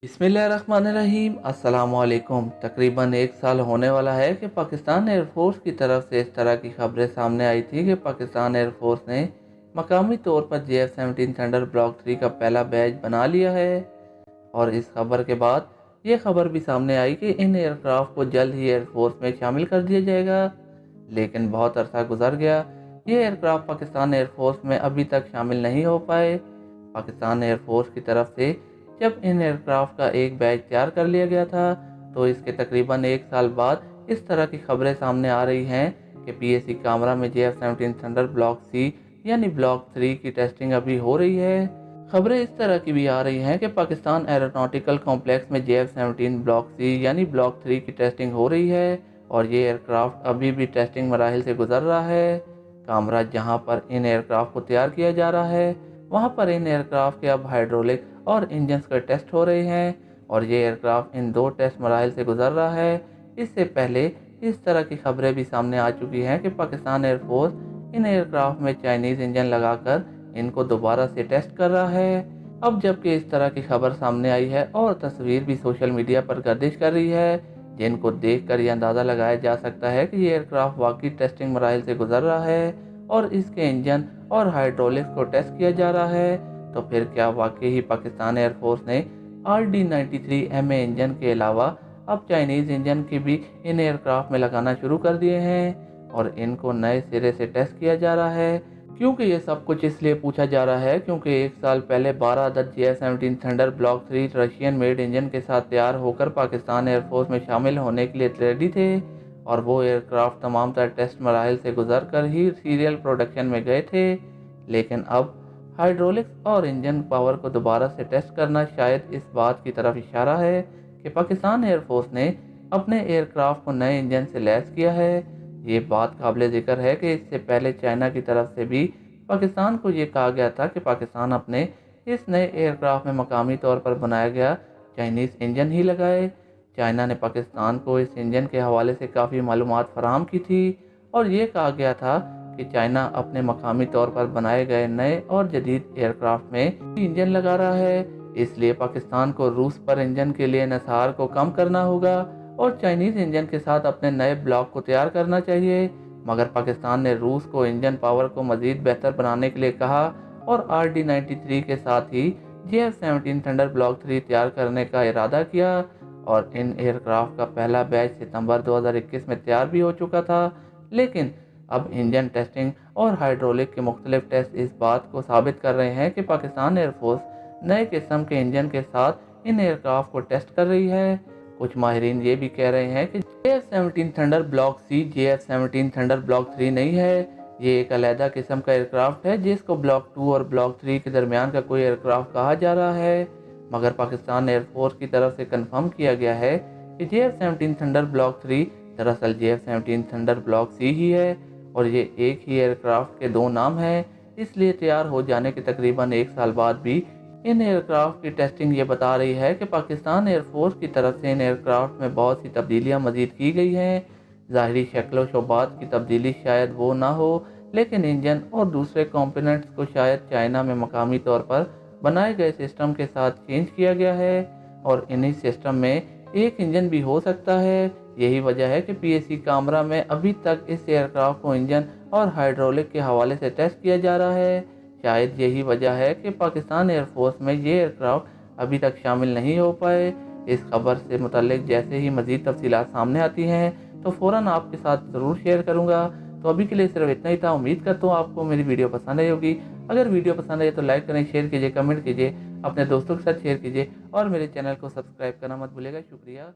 बिस्मिल्लाहिर्रहमानिर्रहीम। अस्सलामुअलैकुम। तकरीबन एक साल होने वाला है कि पाकिस्तान एयरफोर्स की तरफ से इस तरह की खबरें सामने आई थी कि पाकिस्तान एयरफोर्स ने मकामी तौर पर JF-17 थंडर ब्लॉक 3 का पहला बैच बना लिया है। और इस खबर के बाद ये खबर भी सामने आई कि इन एयरक्राफ्ट को जल्द ही एयरफोर्स में शामिल कर दिया जाएगा। लेकिन बहुत अरसा गुजर गया, ये एयरक्राफ्ट पाकिस्तान एयरफोर्स में अभी तक शामिल नहीं हो पाए। पाकिस्तान एयरफोर्स की तरफ से जब इन एयरक्राफ्ट का एक बैच तैयार कर लिया गया था, तो इसके तकरीबन एक साल बाद इस तरह की खबरें सामने आ रही हैं कि PAC कामरा में JF-17 थंडर ब्लॉक C यानी ब्लॉक 3 की टेस्टिंग अभी हो रही है। खबरें इस तरह की भी आ रही हैं कि पाकिस्तान एरोनॉटिकल कॉम्प्लेक्स में JF-17 ब्लॉक C यानी ब्लॉक 3 की टेस्टिंग हो रही है और ये एयरक्राफ्ट अभी भी टेस्टिंग मराहिल से गुजर रहा है। कामरा जहां पर इन एयरक्राफ्ट को तैयार किया जा रहा है, वहां पर इन एयरक्राफ्ट के अब हाइड्रोलिक और इंजन के टेस्ट हो रहे हैं और ये एयरक्राफ्ट इन दो टेस्ट मराहिल से गुजर रहा है। इससे पहले इस तरह की खबरें भी सामने आ चुकी हैं कि पाकिस्तान एयरफोर्स इन एयरक्राफ्ट में चाइनीज़ इंजन लगाकर इनको दोबारा से टेस्ट कर रहा है। अब जबकि इस तरह की खबर सामने आई है और तस्वीर भी सोशल मीडिया पर गर्दिश कर रही है, जिनको देखकर यह अंदाज़ा लगाया जा सकता है कि ये एयरक्राफ्ट वाकई टेस्टिंग मराहिल से गुजर रहा है और इसके इंजन और हाइड्रोलिक्स को टेस्ट किया जा रहा है, तो फिर क्या वाकई ही पाकिस्तान एयरफोर्स ने RD-93MA इंजन के अलावा अब चाइनीज़ इंजन की भी इन एयरक्राफ्ट में लगाना शुरू कर दिए हैं और इनको नए सिरे से टेस्ट किया जा रहा है। क्योंकि ये सब कुछ इसलिए पूछा जा रहा है क्योंकि एक साल पहले 12 अदद JF-17 thunder block 3 Russian made engine के साथ तैयार होकर पाकिस्तान एयरफोर्स में शामिल होने के लिए रेडी थे और वो एयरक्राफ्ट तमाम तर टेस्ट मराहिल से गुजर कर ही सीरियल प्रोडक्शन में गए थे। लेकिन अब हाइड्रोलिक्स और इंजन पावर को दोबारा से टेस्ट करना शायद इस बात की तरफ इशारा है कि पाकिस्तान एयरफोर्स ने अपने एयरक्राफ्ट को नए इंजन से लैस किया है। ये बात काबिल ज़िक्र है कि इससे पहले चाइना की तरफ से भी पाकिस्तान को ये कहा गया था कि पाकिस्तान अपने इस नए एयरक्राफ्ट में मकामी तौर पर बनाया गया चाइनीज़ इंजन ही लगाए। चाइना ने पाकिस्तान को इस इंजन के हवाले से काफ़ी मालूमात फराहम की थी और ये कहा गया था कि चाइना अपने मकामी तौर पर बनाए गए नए और जदीद एयरक्राफ्ट में इंजन लगा रहा है, इसलिए पाकिस्तान को रूस पर इंजन के लिए इन्हिसार को कम करना होगा और चाइनीज़ इंजन के साथ अपने नए ब्लॉक को तैयार करना चाहिए। मगर पाकिस्तान ने रूस को इंजन पावर को मज़ीद बेहतर बनाने के लिए कहा और RD-93 के साथ ही JF-17 थंडर ब्लॉक 3 तैयार करने का इरादा किया और इन एयरक्राफ्ट का पहला बैच सितंबर 2021 में तैयार भी हो चुका था। लेकिन अब इंजन टेस्टिंग और हाइड्रोलिक के मुख्तलिफ टेस्ट इस बात को साबित कर रहे हैं कि पाकिस्तान एयरफोर्स नए किस्म के इंजन के साथ इन एयरक्राफ्ट को टेस्ट कर रही है। कुछ माहिरीन ये भी कह रहे हैं कि JF-17 thunder block C JF-17 thunder block 3 नहीं है, ये एक अलहदा किस्म का एयरक्राफ्ट है जिसको ब्लॉक 2 और ब्लॉक 3 के दरमियान का कोई एयरक्राफ्ट कहा जा रहा है। मगर पाकिस्तान एयरफोर्स की तरफ से कंफर्म किया गया है कि JF-17 थंडर ब्लॉक 3 दरअसल JF-17 थंडर ब्लॉक C ही है और ये एक ही एयरक्राफ्ट के दो नाम हैं। इसलिए तैयार हो जाने के तकरीबन एक साल बाद भी इन एयरक्राफ्ट की टेस्टिंग ये बता रही है कि पाकिस्तान एयरफोर्स की तरफ से इन एयरक्राफ्ट में बहुत सी तब्दीलियां मजीद की गई हैं। ज़ाहिरी शक्ल शोबात की तब्दीली शायद वो ना हो, लेकिन इंजन और दूसरे कंपोनेंट्स को शायद चाइना में मकामी तौर पर बनाए गए सिस्टम के साथ चेंज किया गया है और इन्हीं सिस्टम में एक इंजन भी हो सकता है। यही वजह है कि PAC कामरा में अभी तक इस एयरक्राफ्ट को इंजन और हाइड्रोलिक के हवाले से टेस्ट किया जा रहा है। शायद यही वजह है कि पाकिस्तान एयरफोर्स में ये एयरक्राफ्ट अभी तक शामिल नहीं हो पाए। इस खबर से मुतल्लिक जैसे ही मज़ीद तफसीलात सामने आती हैं तो फ़ौरन आपके साथ ज़रूर शेयर करूँगा। तो अभी के लिए सिर्फ इतना ही था। उम्मीद करता हूँ आपको मेरी वीडियो पसंद आई होगी। अगर वीडियो पसंद आई तो लाइक करें, शेयर कीजिए, कमेंट कीजिए, अपने दोस्तों के साथ शेयर कीजिए और मेरे चैनल को सब्सक्राइब करना मत भूलिएगा। शुक्रिया।